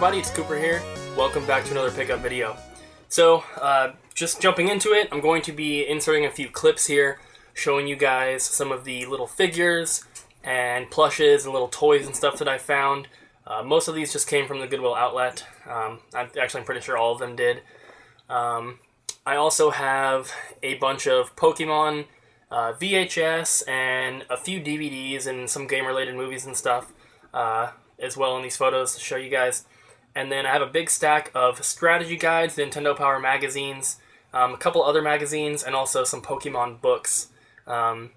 everybody, it's Cooper here. Welcome back to another pickup video. So, just jumping into it, I'm going to be inserting a few clips here, showing you guys some of the little figures and plushes and little toys and stuff that I found. Most of these just came from the Goodwill outlet. I'm pretty sure all of them did. I also have a bunch of Pokemon VHS and a few DVDs and some game-related movies and stuff as well in these photos to show you guys. And then I have a big stack of strategy guides, the Nintendo Power magazines, a couple other magazines, and also some Pokemon books. I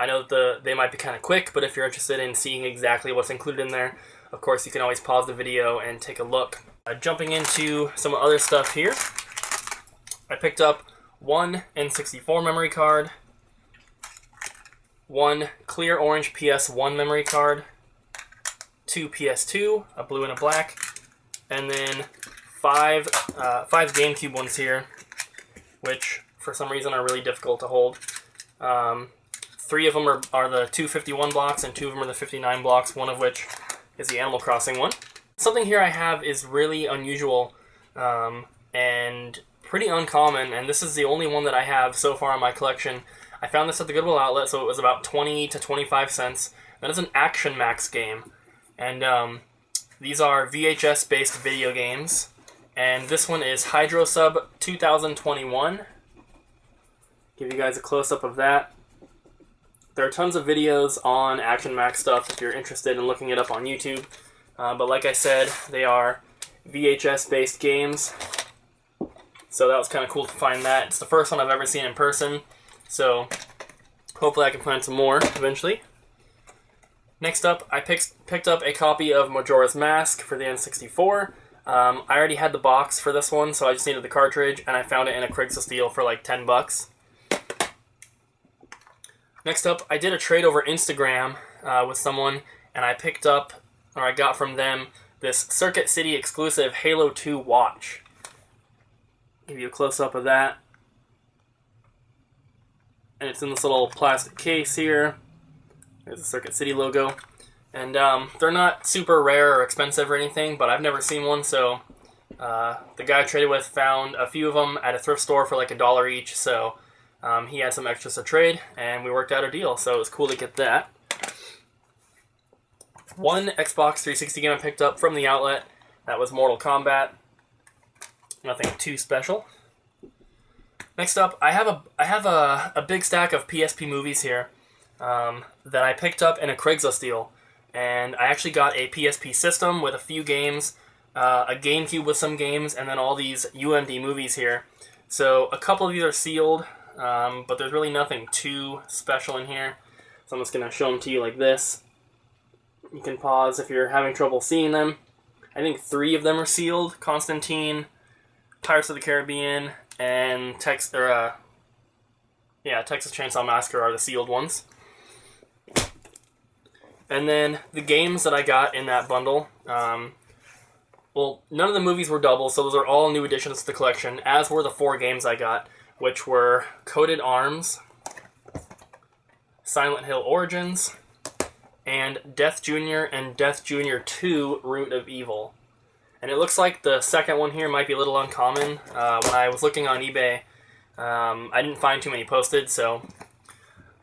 know that they might be kind of quick, but if you're interested in seeing exactly what's included in there, of course you can always pause the video and take a look. Jumping into some other stuff here, I picked up one N64 memory card, one clear orange PS1 memory card, two PS2, a blue and a black, and then five GameCube ones here, which for some reason are really difficult to hold. Three of them are the 251 blocks, and two of them are the 59 blocks, one of which is the Animal Crossing one. Something here I have is really unusual and pretty uncommon, and this is the only one that I have so far in my collection. I found this at the Goodwill outlet, so it was about 20 to 25 cents. That is an Action Max game. And these are VHS-based video games. And this one is Hydro Sub 2021. Give you guys a close-up of that. There are tons of videos on Action Max stuff if you're interested in looking it up on YouTube. But like I said, they are VHS-based games. So that was kind of cool to find that. It's the first one I've ever seen in person. So hopefully I can find some more eventually. Next up, I picked up a copy of Majora's Mask for the N64. I already had the box for this one, so I just needed the cartridge, and I found it in a Craigslist deal for like 10 bucks. Next up, I did a trade over Instagram with someone, and I got from them this Circuit City exclusive Halo 2 watch. Give you a close-up of that. And it's in this little plastic case here. There's a Circuit City logo. And they're not super rare or expensive or anything, but I've never seen one, so the guy I traded with found a few of them at a thrift store for like $1 each, so he had some extras to trade, and we worked out a deal, so it was cool to get that. One Xbox 360 game I picked up from the outlet, that was Mortal Kombat. Nothing too special. Next up, I have a big stack of PSP movies here that I picked up in a Craigslist deal. And I actually got a PSP system with a few games, a GameCube with some games, and then all these UMD movies here. So a couple of these are sealed, but there's really nothing too special in here. So I'm just going to show them to you like this. You can pause if you're having trouble seeing them. I think 3 of them are sealed. Constantine, Pirates of the Caribbean, and Texas Chainsaw Massacre are the sealed ones. And then the games that I got in that bundle, well, none of the movies were double, so those are all new additions to the collection, as were the 4 games I got, which were Coded Arms, Silent Hill Origins, and Death Jr. and Death Jr. 2 Root of Evil. And it looks like the second one here might be a little uncommon. When I was looking on eBay, I didn't find too many posted, so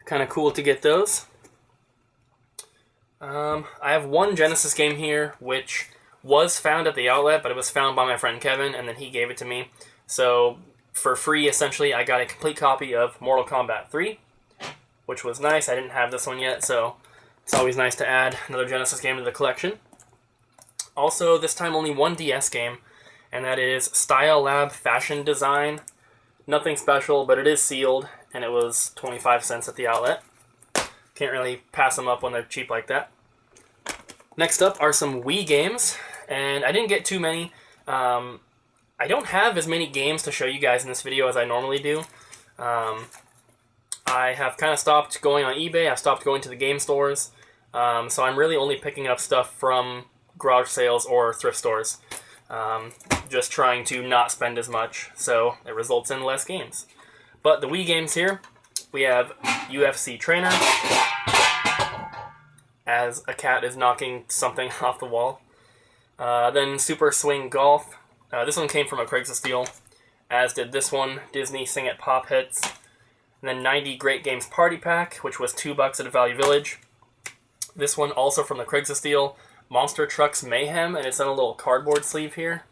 kind of cool to get those. I have one Genesis game here, which was found at the outlet, but it was found by my friend Kevin, and then he gave it to me. So, for free, essentially, I got a complete copy of Mortal Kombat 3, which was nice. I didn't have this one yet, so it's always nice to add another Genesis game to the collection. Also, this time only one DS game, and that is Style Lab Fashion Design. Nothing special, but it is sealed, and it was 25 cents at the outlet. Can't really pass them up when they're cheap like that. Next up are some Wii games, and I didn't get too many. I don't have as many games to show you guys in this video as I normally do. I have kind of stopped going on eBay. I've stopped going to the game stores, so I'm really only picking up stuff from garage sales or thrift stores. Just trying to not spend as much, so it results in less games. But the Wii games here, we have UFC Trainer, as a cat is knocking something off the wall. Then Super Swing Golf. This one came from a Craigslist deal, as did this one, Disney Sing It Pop Hits. And then 90 Great Games Party Pack, which was $2 at a Value Village. This one also from the Craigslist deal, Monster Trucks Mayhem, and it's on a little cardboard sleeve here.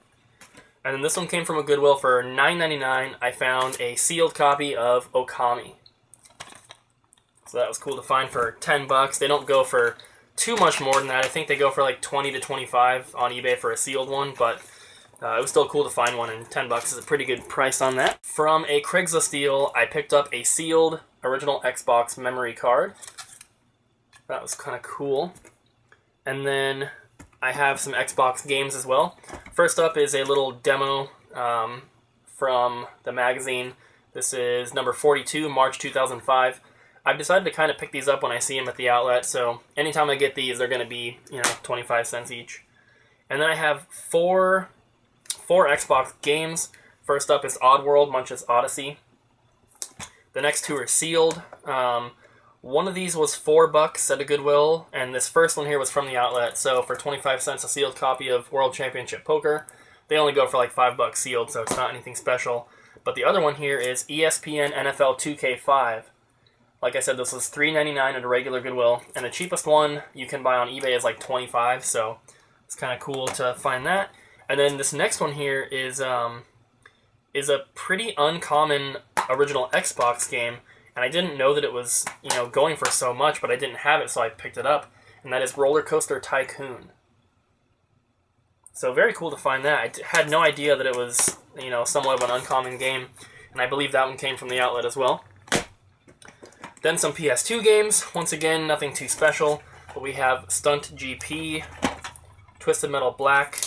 And then this one came from a Goodwill for $9.99. I found a sealed copy of Okami. So that was cool to find for $10. They don't go for too much more than that. I think they go for like 20 to 25 on eBay for a sealed one, but it was still cool to find one, and $10 is a pretty good price on that. From a Craigslist deal, I picked up a sealed original Xbox memory card. That was kind of cool. And then I have some Xbox games as well. First up is a little demo from the magazine. This is number 42, March 2005. I've decided to kind of pick these up when I see them at the outlet, so anytime I get these, they're going to be, 25 cents each. And then I have four Xbox games. First up is Oddworld, Munch's Odyssey. The next two are sealed. One of these was $4 at a Goodwill, and this first one here was from the outlet. So for 25 cents, a sealed copy of World Championship Poker. They only go for like $5 sealed, so it's not anything special. But the other one here is ESPN NFL 2K5. Like I said, this was $3.99 at a regular Goodwill, and the cheapest one you can buy on eBay is like $25. So it's kind of cool to find that. And then this next one here is a pretty uncommon original Xbox game, and I didn't know that it was going for so much, but I didn't have it, so I picked it up, and that is Roller Coaster Tycoon. So very cool to find that. I had no idea that it was somewhat of an uncommon game, and I believe that one came from the outlet as well. Then some PS2 games. Once again, nothing too special, but we have Stunt GP, Twisted Metal Black,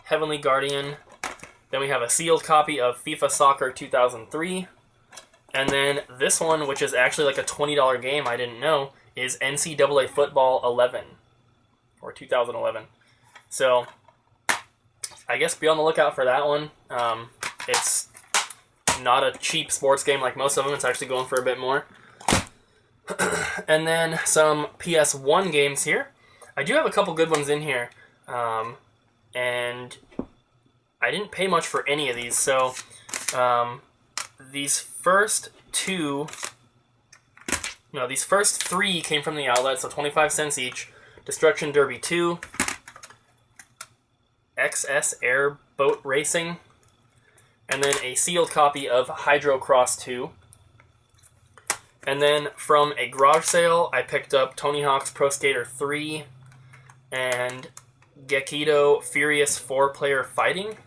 Heavenly Guardian. Then we have a sealed copy of FIFA Soccer 2003. And then this one, which is actually like a $20 game, I didn't know, is NCAA Football 11. Or 2011. So, I guess be on the lookout for that one. It's not a cheap sports game like most of them. It's actually going for a bit more. And then some PS1 games here. I do have a couple good ones in here. And I didn't pay much for any of these, so these first three came from the outlet, so 25 cents each. Destruction Derby 2, XS Airboat Racing, and then a sealed copy of Hydrocross 2. And then from a garage sale, I picked up Tony Hawk's Pro Skater 3 and Gekido Furious 4-Player Fighting,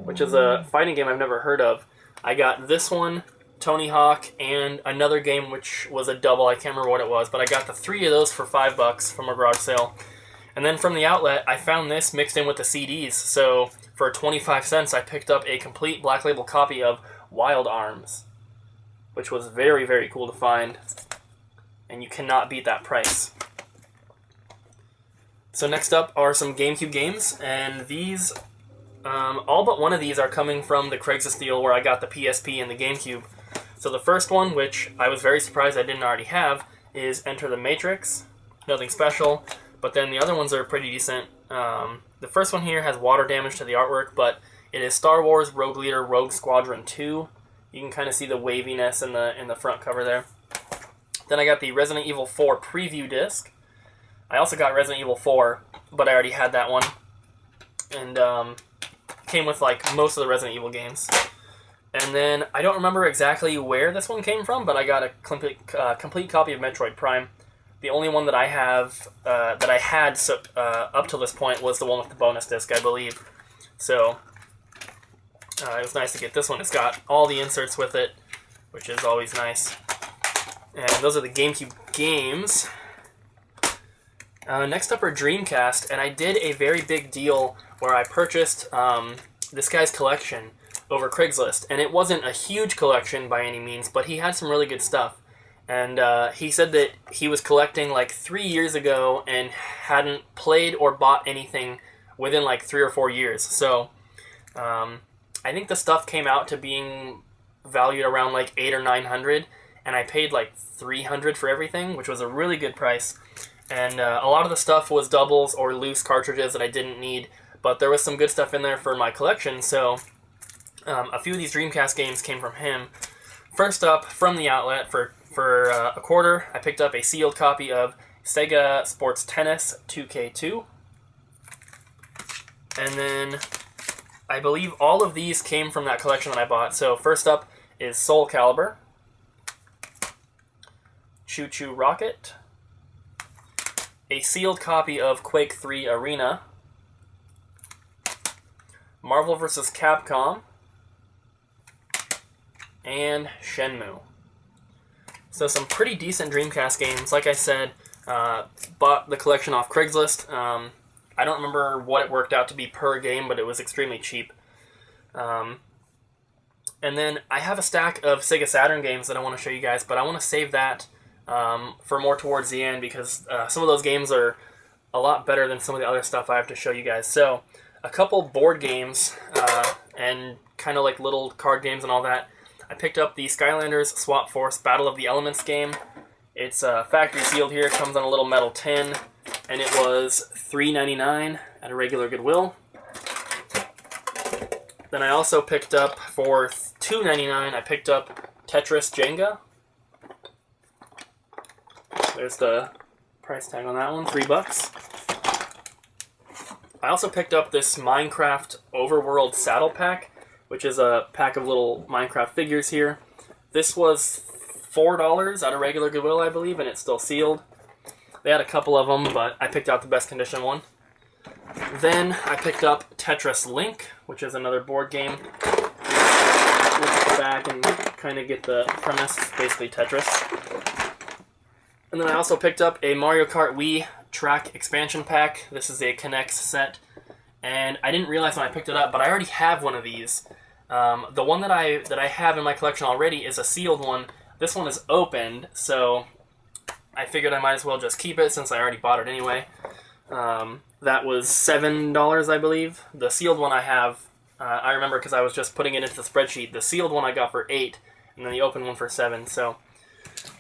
which is a fighting game I've never heard of. I got this one, Tony Hawk, and another game which was a double. I can't remember what it was, but I got the three of those for $5 from a garage sale. And then from the outlet, I found this mixed in with the CDs. So for 25 cents, I picked up a complete Black Label copy of Wild Arms, which was very, very cool to find. And you cannot beat that price. So next up are some GameCube games, and these, all but one of these are coming from the Craigslist deal where I got the PSP and the GameCube. So the first one, which I was very surprised I didn't already have, is Enter the Matrix. Nothing special, but then the other ones are pretty decent. The first one here has water damage to the artwork, but it is Star Wars Rogue Leader Rogue Squadron 2. You can kind of see the waviness in the front cover there. Then I got the Resident Evil 4 preview disc. I also got Resident Evil 4, but I already had that one. And came with like most of the Resident Evil games. And then I don't remember exactly where this one came from, but I got a complete copy of Metroid Prime. The only one that I have that I had up till this point was the one with the bonus disc, I believe. So it was nice to get this one. It's got all the inserts with it, which is always nice. And those are the GameCube games. Next up are Dreamcast, and I did a very big deal where I purchased this guy's collection over Craigslist, and it wasn't a huge collection by any means, but he had some really good stuff. And he said that he was collecting like 3 years ago and hadn't played or bought anything within like 3 or 4 years. So I think the stuff came out to being valued around like $800 or $900, and I paid like $300 for everything, which was a really good price. And a lot of the stuff was doubles or loose cartridges that I didn't need, but there was some good stuff in there for my collection, so a few of these Dreamcast games came from him. First up, from the outlet, for a quarter, I picked up a sealed copy of Sega Sports Tennis 2K2. And then I believe all of these came from that collection that I bought. So first up is Soul Calibur, Choo Choo Rocket, a sealed copy of Quake 3 Arena, Marvel vs. Capcom, and Shenmue. So some pretty decent Dreamcast games. Like I said, bought the collection off Craigslist. I don't remember what it worked out to be per game, but it was extremely cheap. And then I have a stack of Sega Saturn games that I want to show you guys, but I want to save that for more towards the end because some of those games are a lot better than some of the other stuff I have to show you guys. So a couple board games and kind of like little card games and all that. I picked up the Skylanders Swap Force Battle of the Elements game. It's factory sealed here. It comes on a little metal tin, and it was $3.99 at a regular Goodwill. Then I also picked up, for $2.99, I picked up Tetris Jenga. There's the price tag on that one, $3. I also picked up this Minecraft Overworld Saddle Pack, which is a pack of little Minecraft figures here. This was $4 at a regular Goodwill, I believe, and it's still sealed. They had a couple of them, but I picked out the best condition one. Then I picked up Tetris Link, which is another board game. Look at the back and kind of get the premise. It's basically Tetris. And then I also picked up a Mario Kart Wii Track Expansion Pack. This is a Connect set. And I didn't realize when I picked it up, but I already have one of these. The one that I have in my collection already is a sealed one. This one is opened, so I figured I might as well just keep it since I already bought it anyway. That was $7, I believe. The sealed one I have, I remember because I was just putting it into the spreadsheet. The sealed one I got for $8, and then the open one for $7, so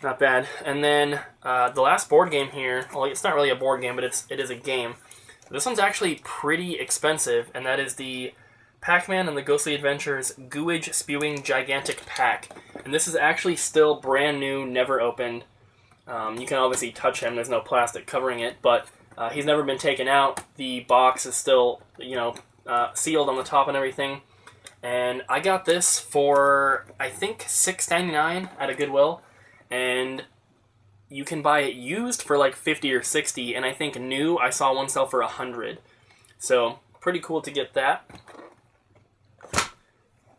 not bad. And then the last board game here, well, it's not really a board game, but it is a game. This one's actually pretty expensive, and that is the Pac-Man and the Ghostly Adventures Gooage Spewing Gigantic Pack. And this is actually still brand new, never opened. You can obviously touch him, there's no plastic covering it, but he's never been taken out. The box is still, sealed on the top and everything. And I got this for, I think, $6.99 at a Goodwill, and you can buy it used for like $50 or $60, and I think new, I saw one sell for $100. So, pretty cool to get that.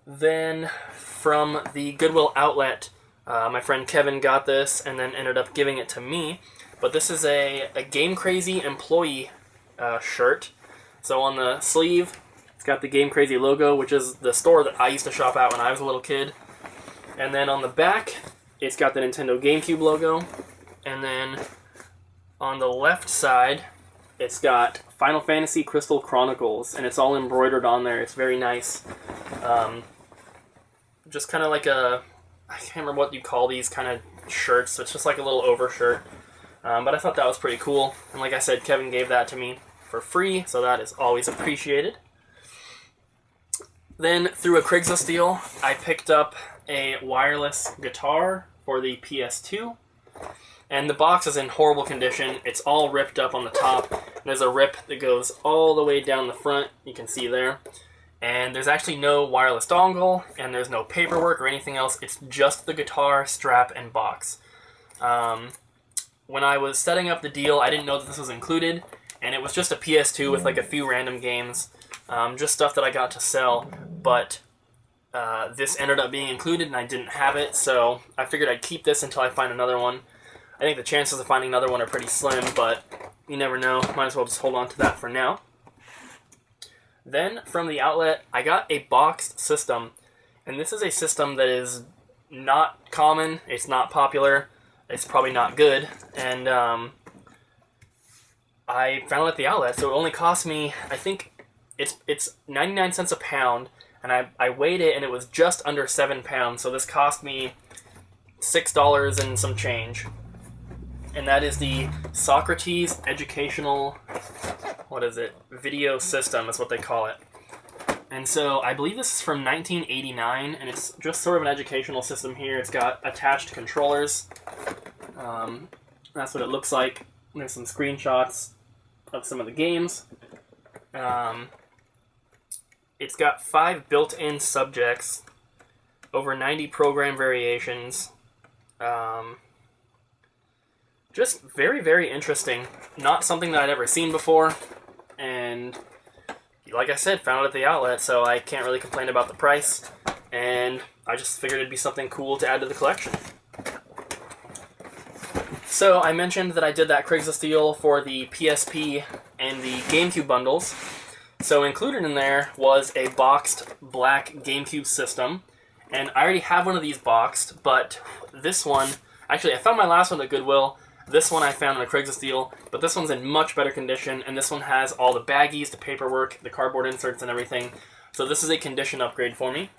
Then, from the Goodwill outlet, my friend Kevin got this and then ended up giving it to me. But this is a Game Crazy employee shirt. So on the sleeve, it's got the Game Crazy logo, which is the store that I used to shop at when I was a little kid. And then on the back, it's got the Nintendo GameCube logo. And then on the left side, it's got Final Fantasy Crystal Chronicles, and it's all embroidered on there. It's very nice. Just kind of like a, I can't remember what you call these kind of shirts. So it's just like a little overshirt. But I thought that was pretty cool. And like I said, Kevin gave that to me for free, so that is always appreciated. Then, through a Craigslist deal, I picked up a wireless guitar for the PS2. And the box is in horrible condition. It's all ripped up on the top. There's a rip that goes all the way down the front. You can see there. And there's actually no wireless dongle, and there's no paperwork or anything else. It's just the guitar, strap, and box. When I was setting up the deal, I didn't know that this was included, and it was just a PS2 with like a few random games, just stuff that I got to sell, but this ended up being included, and I didn't have it, so I figured I'd keep this until I find another one. I think the chances of finding another one are pretty slim, but you never know. Might as well just hold on to that for now. Then, from the outlet, I got a boxed system, and this is a system that is not common, it's not popular, it's probably not good, and I found it at the outlet, so it only cost me, I think, it's 99 cents a pound, and I weighed it, and it was just under 7 pounds, so this cost me $6 and some change. and that is the Socrates Educational, video system is what they call it. And so I believe this is from 1989, and it's just sort of an educational system here. It's got attached controllers. That's what it looks like. There's some screenshots of some of the games. It's got 5 built-in subjects, over 90 program variations. Just very, very interesting. Not something that I'd ever seen before, and like I said, found it at the outlet, so I can't really complain about the price, and I just figured it'd be something cool to add to the collection. So I mentioned that I did that Craigslist deal for the PSP and the GameCube bundles. So included in there was a boxed black GameCube system, and I already have one of these boxed, but this one, actually I found my last one at Goodwill. This one I found on a Craigslist deal, but this one's in much better condition, and this one has all the baggies, the paperwork, the cardboard inserts, and everything. So this is a condition upgrade for me.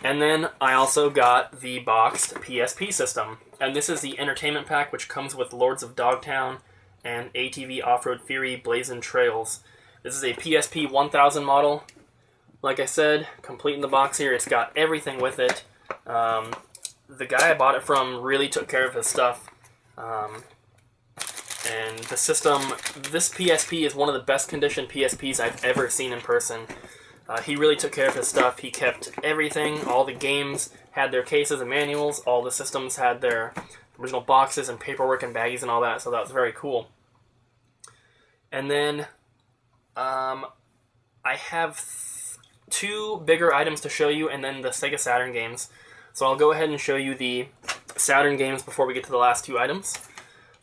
And then I also got the boxed PSP system, and this is the entertainment pack, which comes with Lords of Dogtown and ATV Off-Road Fury Blazing Trails. This is a PSP 1000 model. Like I said, complete in the box here. It's got everything with it. The guy I bought it from really took care of his stuff. And the system, this PSP is one of the best conditioned PSPs I've ever seen in person. He really took care of his stuff. He kept everything. All the games had their cases and manuals. All the systems had their original boxes and paperwork and baggies and all that, so that was very cool. And then I have 2 bigger items to show you, and then the Sega Saturn games. So I'll go ahead and show you the Saturn games before we get to the last 2 items.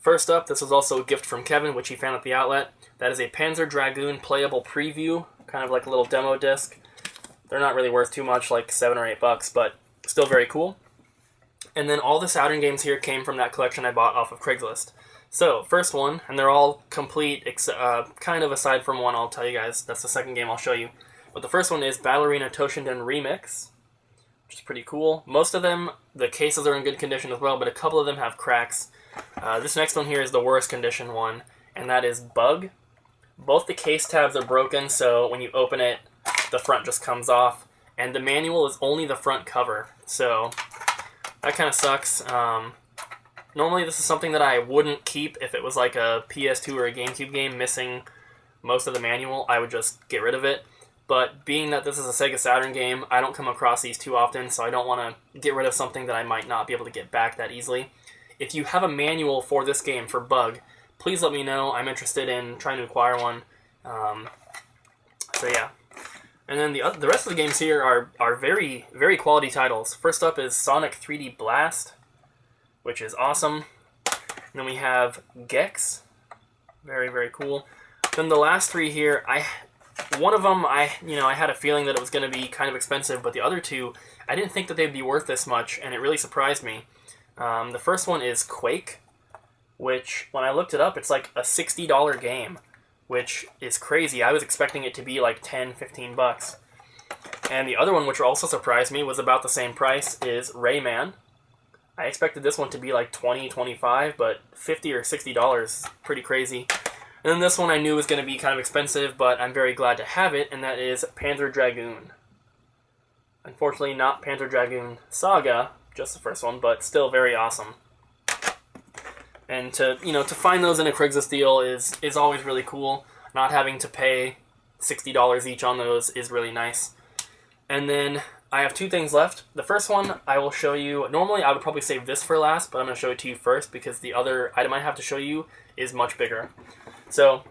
First up, this was also a gift from Kevin, which he found at the outlet. That is a Panzer Dragoon playable preview, kind of like a little demo disc. They're not really worth too much, like $7 or $8, but still very cool. And then all the Saturn games here came from that collection I bought off of Craigslist. So, first one, and they're all complete, kind of aside from one I'll tell you guys. That's the second game I'll show you. But the first one is Ballerina Toshinden Remix, which is pretty cool. Most of them, the cases are in good condition as well, but a couple of them have cracks. This next one here is the worst condition one, and that is Bug. Both the case tabs are broken, so when you open it, the front just comes off, and the manual is only the front cover, so that kind of sucks. Normally this is something that I wouldn't keep if it was like a PS2 or a GameCube game missing most of the manual. I would just get rid of it. But being that this is a Sega Saturn game, I don't come across these too often, so I don't want to get rid of something that I might not be able to get back that easily. If you have a manual for this game, for Bug, please let me know. I'm interested in trying to acquire one. So yeah. And then the rest of the games here are very, very quality titles. First up is Sonic 3D Blast, which is awesome. And then we have Gex. Very, very cool. Then the last 3 here, one of them, I had a feeling that it was going to be kind of expensive, but the other 2, I didn't think that they'd be worth this much, and it really surprised me. The first one is Quake, which, when I looked it up, it's like a $60 game, which is crazy. I was expecting it to be like $10, $15. And the other one, which also surprised me, was about the same price, is Rayman. I expected this one to be like $20, $25, but $50 or $60, pretty crazy. And then this one I knew was going to be kind of expensive, but I'm very glad to have it, and that is Panzer Dragoon. Unfortunately, not Panzer Dragoon Saga, just the first one, but still very awesome. And to find those in a Craigslist deal is always really cool. Not having to pay $60 each on those is really nice. And then I have 2 things left. The first one I will show you. Normally I would probably save this for last, but I'm going to show it to you first because the other item I have to show you is much bigger. So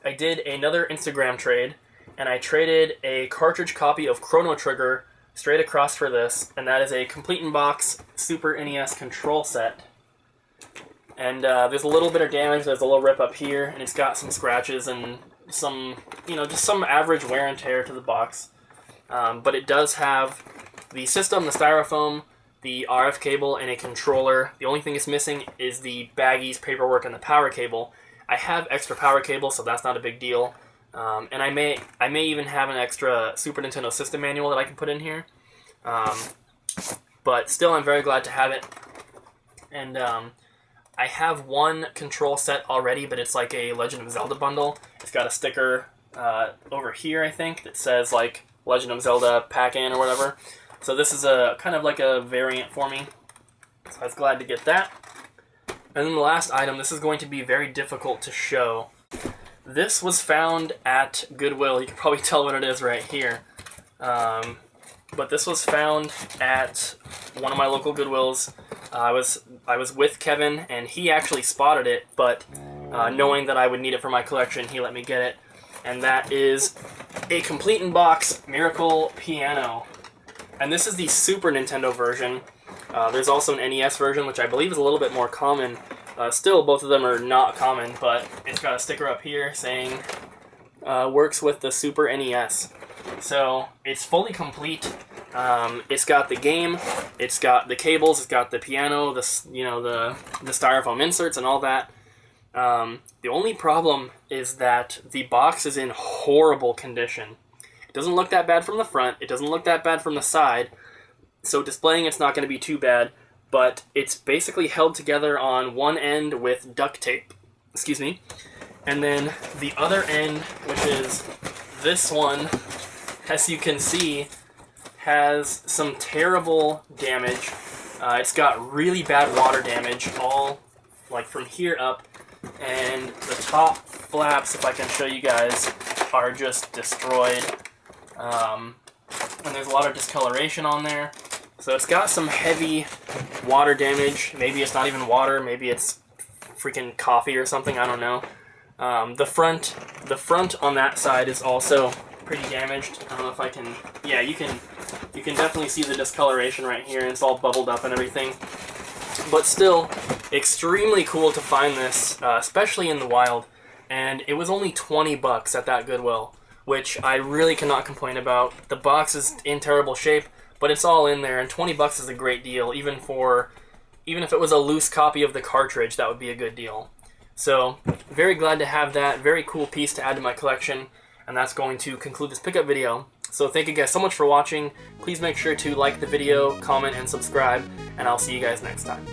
I did another Instagram trade, and I traded a cartridge copy of Chrono Trigger straight across for this, and that is a complete-in-box Super NES control set. And there's a little bit of damage. There's a little rip up here, and it's got some scratches and some, just some average wear and tear to the box. But it does have the system, the styrofoam, the RF cable, and a controller. The only thing it's missing is the baggies, paperwork, and the power cable. I have extra power cable, so that's not a big deal. And I may even have an extra Super Nintendo system manual that I can put in here. But still, I'm very glad to have it. And I have one control set already, but it's like a Legend of Zelda bundle. It's got a sticker over here, I think, that says like Legend of Zelda Pack-In or whatever. So this is a kind of like a variant for me. So I was glad to get that. And then the last item, this is going to be very difficult to show. This was found at Goodwill. You can probably tell what it is right here. But this was found at one of my local Goodwills. I was with Kevin, and he actually spotted it, but knowing that I would need it for my collection, he let me get it. And that is a complete-in-box Miracle Piano. And this is the Super Nintendo version. There's also an NES version, which I believe is a little bit more common. Still, both of them are not common, but it's got a sticker up here saying works with the Super NES. So it's fully complete. It's got the game, it's got the cables, it's got the piano, the styrofoam inserts and all that. The only problem is that the box is in horrible condition. It doesn't look that bad from the front, it doesn't look that bad from the side, so displaying it's not going to be too bad, but it's basically held together on one end with duct tape. Excuse me. And then the other end, which is this one, as you can see, has some terrible damage. It's got really bad water damage, all like from here up, and the top flaps, if I can show you guys, are just destroyed. And there's a lot of discoloration on there. So it's got some heavy water damage. Maybe it's not even water, maybe it's freaking coffee or something, I don't know. The front on that side is also pretty damaged. I don't know if I can, yeah, you can definitely see the discoloration right here, and it's all bubbled up and everything. But still, extremely cool to find this, especially in the wild. And it was only 20 bucks at that Goodwill, which I really cannot complain about. The box is in terrible shape, but it's all in there, and 20 bucks is a great deal. Even if it was a loose copy of the cartridge, that would be a good deal. So, very glad to have that. Very cool piece to add to my collection. And that's going to conclude this pickup video. So thank you guys so much for watching. Please make sure to like the video, comment, and subscribe, and I'll see you guys next time.